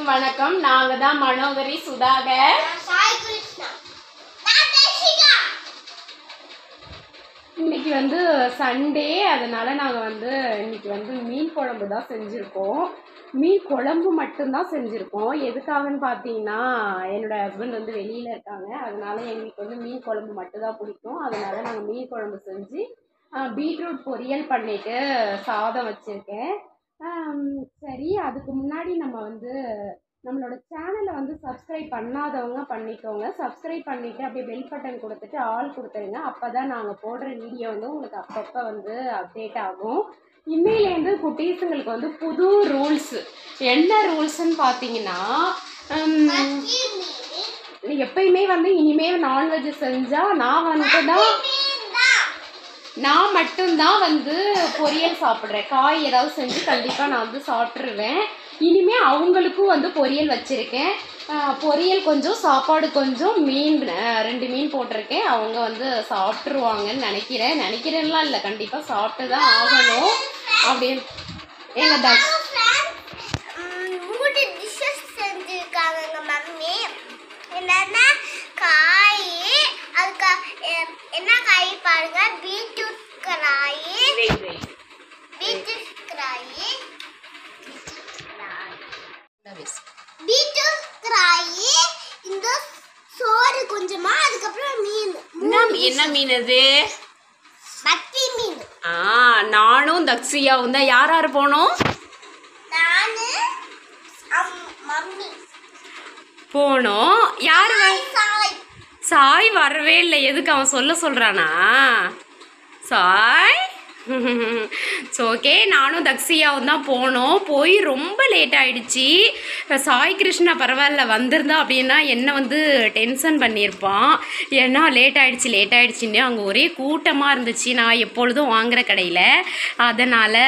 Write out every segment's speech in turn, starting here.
அனைவருக்கும் வணக்கம். நாங்க தான் மனோகரி, சுதாகர், சாய் கிருஷ்ணா, நான் தேசிகா. இன்னைக்கு வந்து சண்டே, அதனால நாங்கள் இன்னைக்கு மீன் குழம்பு தான் செஞ்சுருக்கோம். மீன் குழம்பு மட்டும்தான் செஞ்சுருக்கோம். எதுக்காகன்னு பார்த்தீங்கன்னா, என்னோட ஹஸ்பண்ட் வெளியில் இருக்காங்க. அதனால எங்களுக்கு மீன் குழம்பு மட்டும்தான் பிடிக்கும். அதனால நாங்கள் மீன் குழம்பு செஞ்சு பீட்ரூட் பொரியல் பண்ணிட்டு சாதம் வச்சுருக்கேன். சரி, அதுக்கு முன்னாடி நம்மளோட சேனலை சப்ஸ்கிரைப் பண்ணாதவங்க பண்ணிக்கோங்க. சப்ஸ்கிரைப் பண்ணிவிட்டு அப்படியே பெல் பட்டன் கொடுத்துட்டு ஆல் கொடுத்துருங்க. அப்போ தான் நாங்கள் போடுற வீடியோ உங்களுக்கு அப்பப்போ அப்டேட் ஆகும். இன்னையிலேருந்து குட்டீஸுங்களுக்கு புது ரூல்ஸ். என்ன ரூல்ஸ்ன்னு பார்த்தீங்கன்னா, எப்பயுமே இனிமேல் நான்வெஜ் செஞ்சால் நான் மட்டும்தான் பொரியல் சாப்பிட்றேன். காய் ஏதாவது செஞ்சு கண்டிப்பாக நான் சாப்பிட்ருவேன். இனிமேல் அவங்களுக்கும் பொரியல் வச்சுருக்கேன். பொரியல் கொஞ்சம், சாப்பாடு கொஞ்சம், மீன் 2 மீன் போட்டிருக்கேன். அவங்க சாப்பிட்ருவாங்கன்னு நினைக்கிறேன்லாம் இல்லை, கண்டிப்பாக சாப்பிட்டு தான் ஆகணும் அப்படின்னு. எங்கள் 3 டிஷ்ஷஸ் செஞ்சிருக்காங்க எங்கள் மம்மி. என்னன்னா காய், அதுக்கு என்ன காய் பாருங்க, பீட்ரூட் காய், இந்த சோறு கொஞ்சமா, அதுக்கப்புறம் மீன். என்ன மீன் அது? மத்தி மீன். நானும் தக்ஷியாவும் தான். யார் யார் போனோம்? நானு, மம்மி போனோம். யார்? சாய் வரவே இல்லை. எதுக்கு அவன் சொல்றானா? சாய் ஓகே, நானும் தக்ஷியாவும் தான் போனோம். போய் ரொம்ப லேட் ஆகிடுச்சி. சாய் கிருஷ்ணா பரவாயில்ல, வந்திருந்தா அப்படின்னா என்ன டென்ஷன் பண்ணியிருப்பான். ஏன்னா லேட் ஆகிடுச்சின்னு அங்கே ஒரே கூட்டமாக இருந்துச்சு. நான் எப்பொழுதும் வாங்குகிற கடையில். அதனால்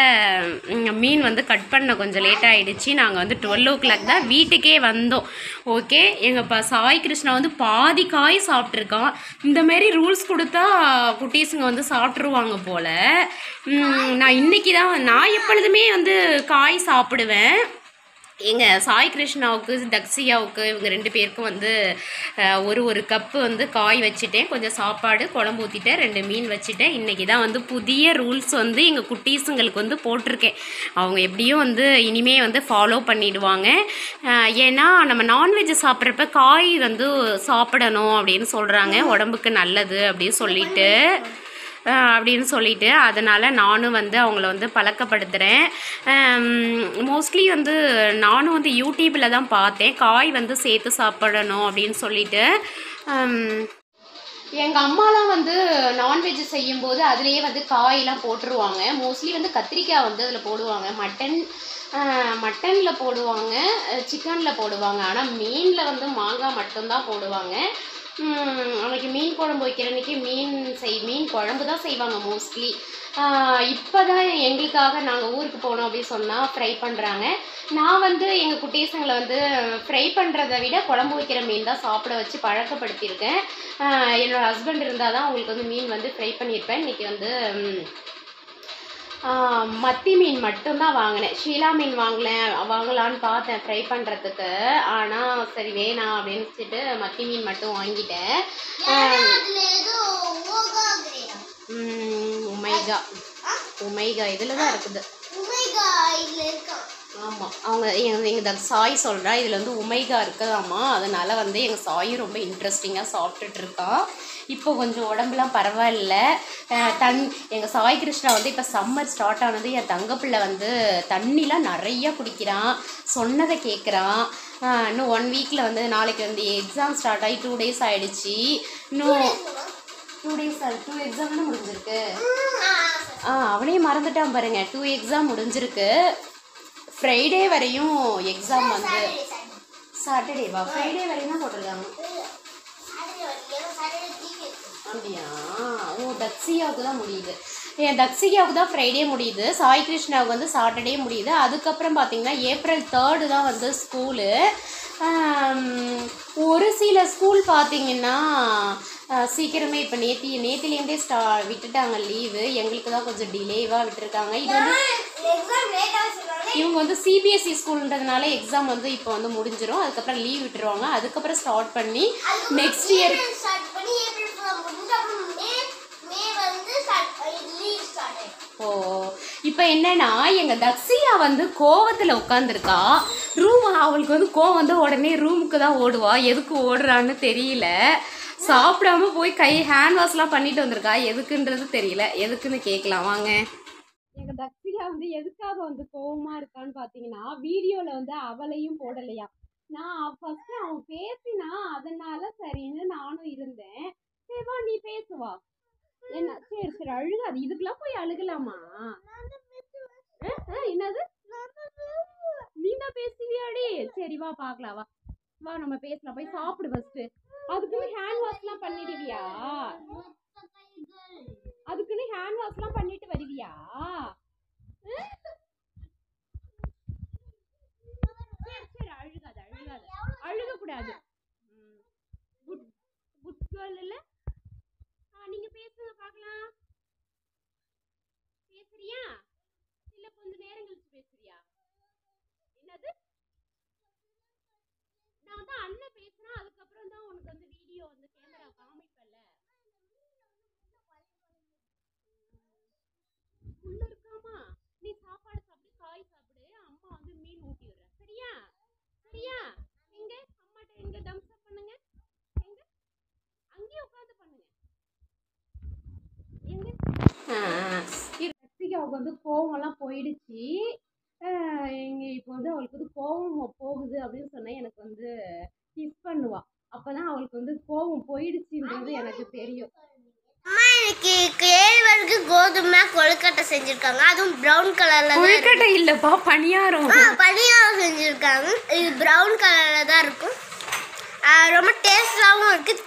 மீன் கட் பண்ண கொஞ்சம் லேட் ஆகிடுச்சி. நாங்கள் 12 o'clock தான் வீட்டுக்கே வந்தோம். ஓகே, எங்கள் சாய் கிருஷ்ணா பாதி காய் சாப்பிட்ருக்கான். இந்தமாரி ரூல்ஸ் கொடுத்தா குட்டீஸுங்க சாப்பிட்ருவாங்க போல். நான் இன்னைக்கு தான், நான் எப்பொழுதுமே காய் சாப்பிடுவேன். எங்கள் சாய் கிருஷ்ணாவுக்கு, தக்ஷியாவுக்கு, இவங்க 2 பேருக்கும் ஒரு கப்பு காய் வச்சுட்டேன். கொஞ்சம் சாப்பாடு, குழம்பு ஊற்றிட்டேன். 2 மீன் வச்சுட்டேன். இன்றைக்கி தான் புதிய ரூல்ஸ் எங்கள் குட்டீஸுங்களுக்கு போட்டிருக்கேன். அவங்க எப்படியும் இனிமேல் ஃபாலோ பண்ணிடுவாங்க. ஏன்னா நம்ம நான்வெஜ் சாப்பிட்றப்ப காய் சாப்பிடணும் அப்படின்னு சொல்கிறாங்க, உடம்புக்கு நல்லது அப்படின்னு சொல்லிட்டு அதனால் நானும் அவங்கள பழக்கப்படுத்துகிறேன். மோஸ்ட்லி நானும் யூடியூப்பில் தான் பார்த்தேன், காய் சேர்த்து சாப்பிடணும் அப்படின்னு சொல்லிட்டு. எங்கள் அம்மாலாம் நான்வெஜ் செய்யும்போது அதுலேயே காயெல்லாம் போட்டுருவாங்க. மோஸ்ட்லி கத்திரிக்காய் அதில் போடுவாங்க. மட்டனில் போடுவாங்க, சிக்கனில் போடுவாங்க. ஆனால் மீனில் மாங்காய் மட்டும்தான் போடுவாங்க. அன்றைக்கி மீன் குழம்பு வைக்கிற அன்றைக்கி மீன் குழம்பு தான் செய்வாங்க மோஸ்ட்லி. இப்போ தான் எங்களுக்காக நாங்கள் ஊருக்கு போனோம் அப்படின்னு சொன்னால் ஃப்ரை பண்ணுறாங்க. நான் எங்கள் குட்டீஸுங்களை ஃப்ரை பண்ணுறதை விட குழம்பு வைக்கிற மீன் தான் சாப்பிட வச்சு பழக்கப்படுத்தியிருக்கேன். என்னோடய ஹஸ்பண்ட் இருந்தால் தான் அவங்களுக்கு மீன் ஃப்ரை பண்ணியிருப்பேன். இன்றைக்கி மத்தி மீன் மட்டும்தான் வாங்கினேன். ஷீலா மீன் வாங்கலான்னு பார்த்தேன் ஃப்ரை பண்ணுறதுக்கு. ஆனால் சரி வேணாம் அப்படின்னு சொல்லிட்டு மத்தி மீன் மட்டும் வாங்கிட்டேன். உமைகா இதில் தான் இருக்குது. ஆமாம், அவங்க எங்கள் சாய் சொல்கிறா இதில் உமைகா இருக்குதாம்மா. அதனால் எங்கள் சாயும் ரொம்ப இன்ட்ரெஸ்டிங்காக சாப்பிட்டுட்ருக்கான். இப்போ கொஞ்சம் உடம்புலாம் பரவாயில்ல. எங்கள் சாய் கிருஷ்ணா இப்போ சம்மர் ஸ்டார்ட் ஆனது. என் தங்கப்பிள்ளை தண்ணிலாம் நிறையா குடிக்கிறான், சொன்னதை கேட்குறான். இன்னும் 1 வீக்கில் நாளைக்கு எக்ஸாம் ஸ்டார்ட் ஆகி 2 days ஆகிடுச்சி. இன்னும் 2 days 2 எக்ஸாம் தானே முடிஞ்சிருக்கு. அவனே மறந்துட்டான் பாருங்க. 2 எக்ஸாம் முடிஞ்சிருக்கு. ஃப்ரைடே வரையும் எக்ஸாம் சாட்டர்டேவா? ஃப்ரைடே வரையும் தான் போட்டிருக்காங்க. அப்படியா? தக்ஷியாவுக்கு தான் முடியுது. தக்ஷியாவுக்கு தான் ஃப்ரைடே முடியுது. சாய் கிருஷ்ணாவுக்கு சாட்டர்டே முடியுது. அதுக்கப்புறம் பார்த்தீங்கன்னா April 3 தான் ஸ்கூலு. ஒரு சில ஸ்கூல் பார்த்தீங்கன்னா சீக்கிரமே இப்போ நேத்திலேருந்தே விட்டுட்டாங்க லீவு. எங்களுக்கு தான் கொஞ்சம் டிலேவாக விட்டுருக்காங்க. இது இவங்க வந்து சிபிஎஸ்சி ஸ்கூல்ன்றதுனால எக்ஸாம் வந்து இப்போ வந்து முடிஞ்சிடும். அதுக்கப்புறம் லீவ் விட்டுருவாங்க. அதுக்கப்புறம் ஸ்டார்ட் பண்ணி நெக்ஸ்ட் இயர் ஸ்டார்ட் பண்ணி ஏப்ரல் முடிஞ்சு அப்புறம் மே வந்து லீவ் ஸ்டார்ட் ஆயிடும். ஓ இப்போ என்னன்னா எங்கள் தக்ஸியா வந்து கோவத்தில் உட்காந்துருக்கா. அவளுக்கு வந்து கோவம் வந்து உடனே ரூமுக்கு தான் ஓடுவா. எதுக்கு ஓடுறான்னு தெரியல. சாப்பிடாம போய் ஹேண்ட் வாஷ்லாம் பண்ணிட்டு வந்திருக்கா. எதுக்குன்றது தெரியல. எதுக்குன்னு கேட்கலாம் வாங்க. எங்கள் தக்ஸியா வந்து எதுக்காக வந்து கோவமாக இருக்கான்னு பார்த்தீங்கன்னா வீடியோவில் வந்து அவளையும் போடலையா. நான் ஃபஸ்ட்டு அவன் பேசினா அதனால சரின்னு நானும் இருந்தேன். சரிவா நீ பேசுவா என்ன. சரி சரி அழுகாது. இதுக்கெல்லாம் போய் அழுகலாமா? என்னது நீ தான் பேசுவியாடி? சரி வா பார்க்கலாம். வா நம்ம பேசலாம். போய் சாப்பிடு ஃபர்ஸ்ட். அதுக்குன்னு ஹேண்ட் வாஷ்லாம் பண்ணிடுவியா? அதுக்குன்னு ஹேண்ட் வாஷ்லாம் பண்ணிட்டு வருவியா? சரி அழுகாது அழுகாது அழுகக்கூடாது. குட் குட் கேர்ள் இல்லை. நீங்க பேசுங்க பார்க்கலாம். பேசுறியா இல்ல கொஞ்ச நேரம் கழிச்சு பேசுறியா? என்னது? நான் வந்து அண்ணன் பேசுறேன். அதுக்கப்புறம் தான் உனக்கு வந்து வீடியோ வந்து கேமரா காமிப்பல. உள்ள இருக்காமா? நீ சாப்பாடு சாப்பிடு. காய் சாப்பிடு. அம்மா வந்து மீன் ஊட்டி விடுறேன். சரியா சரியா? எங்க அம்மாட்ட எங்க தம்ஸ் அப் பண்ணுங்க. எங்க அங்கேயே உட்காந்து பண்ணுங்க. அவளுக்கு வந்து கோவம்லாம் போயிடுச்சு. இப்போ வந்து அவளுக்கு வந்து கோவம் போகுது அப்படின்னு சொன்னா எனக்கு வந்து கிஸ் பண்ணுவா. அப்பதான் அவளுக்கு வந்து கோவம் போயிடுச்சுன்றது எனக்கு தெரியும். அம்மா எனக்கு கேழ்வரகு கோதுமை கொழுக்கட்டை செஞ்சிருக்காங்க. அதுவும் பிரவுன் கலர்ல. கொழுக்கட்டை இல்லப்பா பணியாரம். பணியாரம் செஞ்சிருக்காங்க. இது பிரவுன் கலர்ல தான் இருக்கும். ரொம்ப டேஸ்டாகவும் இருக்குது.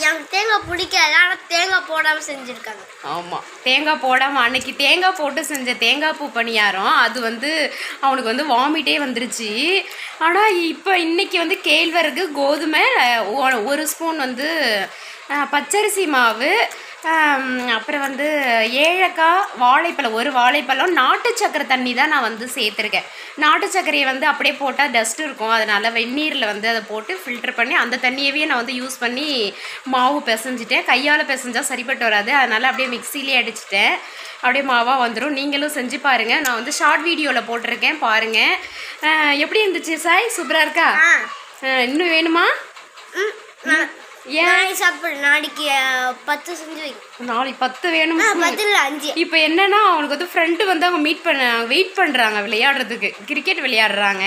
எனக்கு தேங்காய் பிடிக்காது. ஆனால் தேங்காய் போடாமல் செஞ்சுருக்காங்க. ஆமாம் தேங்காய் போடாமல் அன்னைக்கு தேங்காய் போட்டு செஞ்ச தேங்காய் பூ பணியாரம் அது வந்து அவனுக்கு வந்து வாமிட்டே வந்துருச்சு. ஆனால் இப்போ இன்னைக்கு வந்து கேழ்வரகு கோதுமை 1 ஸ்பூன் வந்து பச்சரிசி மாவு அப்புறம் வந்து ஏலக்காய் வாழைப்பழம் 1 வாழைப்பழம் நாட்டு சக்கரை தண்ணி தான் நான் வந்து சேர்த்துருக்கேன். நாட்டு சர்க்கரையை வந்து அப்படியே போட்டால் டஸ்ட் இருக்கும். அதனால் வெந்நீரில் வந்து அதை போட்டு ஃபில்டர் பண்ணி அந்த தண்ணியவே நான் வந்து யூஸ் பண்ணி மாவு பிசைஞ்சிட்டேன். கையால் பிசைஞ்சால் சரிப்பட்டு வராது. அதனால் அப்படியே மிக்சிலே அடிச்சிட்டேன். அப்படியே மாவாக வந்துடும். நீங்களும் செஞ்சு பாருங்கள். நான் வந்து ஷார்ட் வீடியோவில் போட்டிருக்கேன் பாருங்கள். எப்படி இருந்துச்சு சாய்? சூப்பராக இருக்கா? இன்னும் வேணுமா? ஏன் சாப்பிடு. நாளைக்கு 10 செஞ்சு வை. நாளைக்கு 10 வேணும். 10 இல்லை 5. இப்போ என்னன்னா அவனுக்கு வந்து ஃப்ரெண்டு வந்து அவங்க வெயிட் பண்ணுறாங்க விளையாடுறதுக்கு. கிரிக்கெட் விளையாடுறாங்க.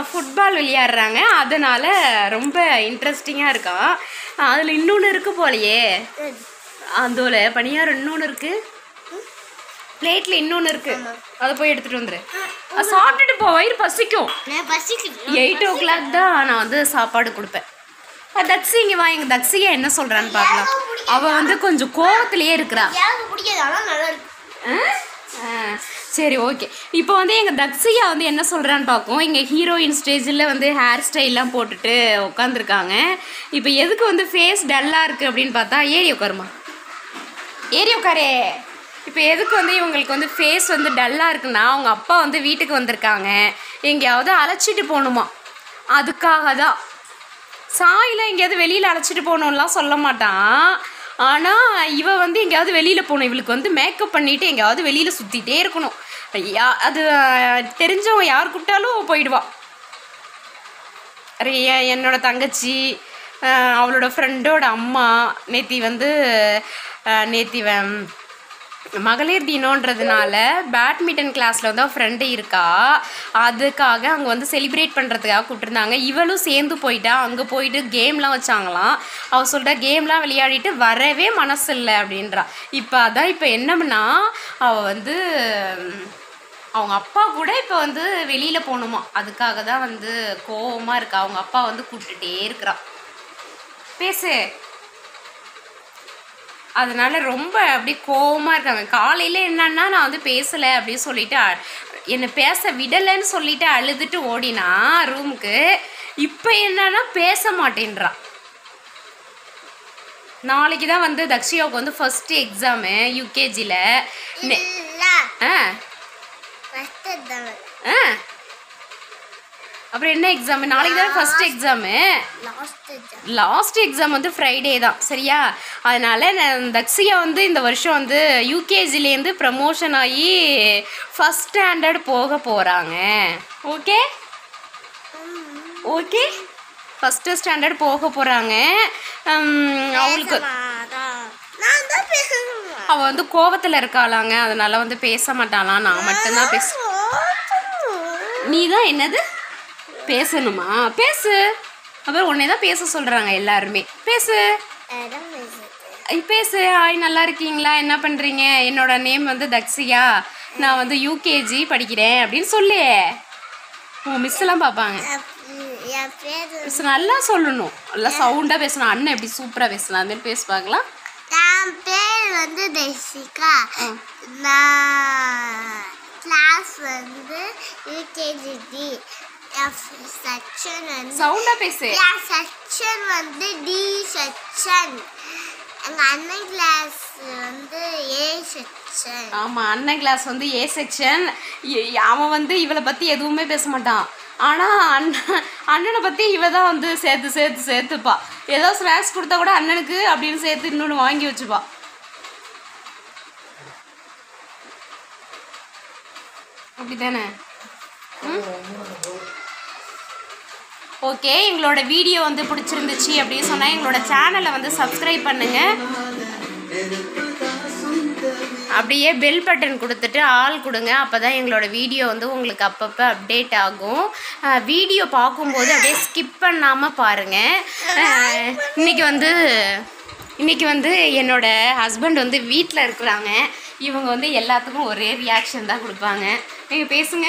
ஃபுட்பால் விளையாடுறாங்க. அதனால ரொம்ப இன்ட்ரெஸ்டிங்காக இருக்கா. அதில் இன்னொன்று இருக்கு போலையே. அதோட பணியாரம் இன்னொன்று இருக்கு. பிளேட்டில் இன்னொன்று இருக்கு. அதை போய் எடுத்துகிட்டு வந்துடு. சாப்பிட்டுட்டு போ. வயிறு பசிக்கும். 8 o'clock தான் நான் வந்து சாப்பாடு கொடுப்பேன். தக்ஸி இங்கே வா. எங்கள் தக்ஸியா என்ன சொல்கிறான்னு பார்க்கலாம். அவள் வந்து கொஞ்சம் கோவத்திலேயே இருக்கிறா. சரி ஓகே. இப்போ வந்து எங்கள் தக்ஸியா வந்து என்ன சொல்கிறான்னு பார்ப்போம். இங்கே ஹீரோயின் ஸ்டேஜில் வந்து ஹேர் ஸ்டைல்லாம் போட்டுட்டு உட்காந்துருக்காங்க. இப்போ எதுக்கு வந்து ஃபேஸ் டல்லாக இருக்குது அப்படின்னு பார்த்தா ஏறி உட்காருமா. ஏறி உட்காரே. இப்போ எதுக்கு வந்து இவங்களுக்கு வந்து ஃபேஸ் வந்து டல்லாக இருக்குன்னா அவங்க அப்பா வந்து வீட்டுக்கு வந்திருக்காங்க. எங்கேயாவது அழைச்சிட்டு போகணுமா. அதுக்காக தான். சாயெலாம் எங்கேயாவது வெளியில் அழைச்சிட்டு போகணும்லாம் சொல்ல மாட்டான். ஆனால் இவ வந்து எங்கேயாவது வெளியில் போகணும். இவளுக்கு வந்து மேக்கப் பண்ணிவிட்டு எங்கேயாவது வெளியில் சுற்றிட்டே இருக்கணும். அது தெரிஞ்சவங்க யார் கூப்பிட்டாலும் போயிடுவா. என்னோட தங்கச்சி அவளோட ஃப்ரெண்டோட அம்மா நேத்தி மகளிர் தினன்றதுனால பேட்மிண்டன் கிளாஸில் வந்து அவள் ஃப்ரெண்டு இருக்கா. அதுக்காக அங்கே வந்து செலிப்ரேட் பண்ணுறதுக்காக கூப்பிட்டுருந்தாங்க. இவளும் சேர்ந்து போயிட்டா. அங்கே போயிட்டு கேம்லாம் வச்சாங்களாம். அவள் சொல்கிறா கேம்லாம் விளையாடிட்டு வரவே மனசு இல்லை அப்படின்றா. இப்போ அதான் இப்போ என்னம்னா அவள் வந்து அவங்க அப்பா கூட இப்போ வந்து வெளியில் போகணுமா. அதுக்காக தான் வந்து கோவமாக இருக்கா. அவங்க அப்பா வந்து கூப்பிட்டுட்டே இருக்கிறா. பேசு. அதனால ரொம்ப அப்படி கோவமாக இருக்காங்க. காலையில் என்னன்னா நான் வந்து பேசலை அப்படின்னு சொல்லிட்டு என்னை பேச விடலைன்னு சொல்லிட்டு அழுதுட்டு ஓடினா ரூமுக்கு. இப்போ என்னன்னா பேச மாட்டேன்றா. நாளைக்கு தான் வந்து தக்ஷியாவுக்கு வந்து ஃபர்ஸ்ட் எக்ஸாமு யூகேஜியில். ஃபர்ஸ்ட் எக்ஸாம் ஆ அப்புறம் என்ன எக்ஸாம்? நாளைக்கு தான் ஃபர்ஸ்ட் எக்ஸாமு. லாஸ்ட் எக்ஸாம் வந்து ஃப்ரைடே தான், சரியா? அதனால தக்ஷியா வந்து இந்த வருஷம் வந்து யூகேஜிலேருந்து ப்ரமோஷன் ஆகி ஃபஸ்ட் ஸ்டாண்டர்ட் போக போகிறாங்க. ஓகே ஓகே, ஃபஸ்ட்டு ஸ்டாண்டர்ட் போக போகிறாங்க. அவளுக்கு அவள் வந்து கோவத்தில் இருக்காளாங்க, அதனால வந்து பேச மாட்டாளாம். நான் மட்டும்தான் நீ தான் என்னது பேசணுமா? பேசு. அப்புறம் உன்னை தான் பேச சொல்கிறாங்க எல்லாருமே. பேசு பேசு. ஹாய், நல்லா இருக்கீங்களா? என்ன பண்ணுறீங்க? என்னோட நேம் வந்து தக்ஷியா, நான் வந்து யூகேஜி படிக்கிறேன் அப்படின்னு சொல்லு. உங்கள் மிஸ்ஸெல்லாம் பார்ப்பாங்க. மிஸ் நல்லா சொல்லணும், நல்லா சவுண்டாக பேசணும். அண்ணன் எப்படி சூப்பராக பேசலாம், அது மாதிரி பேசுவாங்களா? என் பேர் வந்து தக்ஷிகா. நான் கிளாஸ் வந்து யூகேஜி. செக்ஷன் வந்து சவுண்டா பேசு. செக்ஷன் வந்து டி செக்ஷன். எங்க அண்ணன் கிளாஸ் வந்து ஏ செக்ஷன். ஆமா, அண்ணன் கிளாஸ் வந்து ஏ செக்ஷன். அவன் வந்து இவளை பத்தி எதுவுமே பேச மாட்டான். ஆனா அண்ணனை பத்தி இவ தான் வந்து சேர்த்துப்பா. ஏதோ ஸ்நாக்ஸ் கொடுத்தா கூட அண்ணனுக்கு அப்படின்னு சேர்த்து இன்னொன்று வாங்கி வச்சுப்பா. அப்படித்தானே? ஓகே, எங்களோட வீடியோ வந்து பிடிச்சிருந்துச்சு அப்படின்னு சொன்னால் எங்களோட சேனலை வந்து சப்ஸ்கிரைப் பண்ணுங்கள். அப்படியே பெல் பட்டன் கொடுத்துட்டு ஆல் கொடுங்க. அப்போ தான் எங்களோட வீடியோ வந்து உங்களுக்கு அப்பப்போ அப்டேட் ஆகும். வீடியோ பார்க்கும்போது அப்படியே ஸ்கிப் பண்ணாமல் பாருங்கள். இன்றைக்கி வந்து என்னோடய ஹஸ்பண்ட் வந்து வீட்டில் இருக்கிறாங்க. இவங்க வந்து எல்லாத்துக்கும் ஒரே ரியாக்ஷன் தான் கொடுப்பாங்க. நீங்கள் பேசுங்க.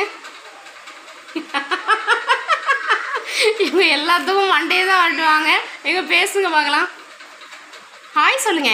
இவங்க எல்லாத்துக்கும் மண்டே தான் ஆட்டுவாங்க. எங்க பேசுங்க பார்க்கலாம். ஹாய் சொல்லுங்க.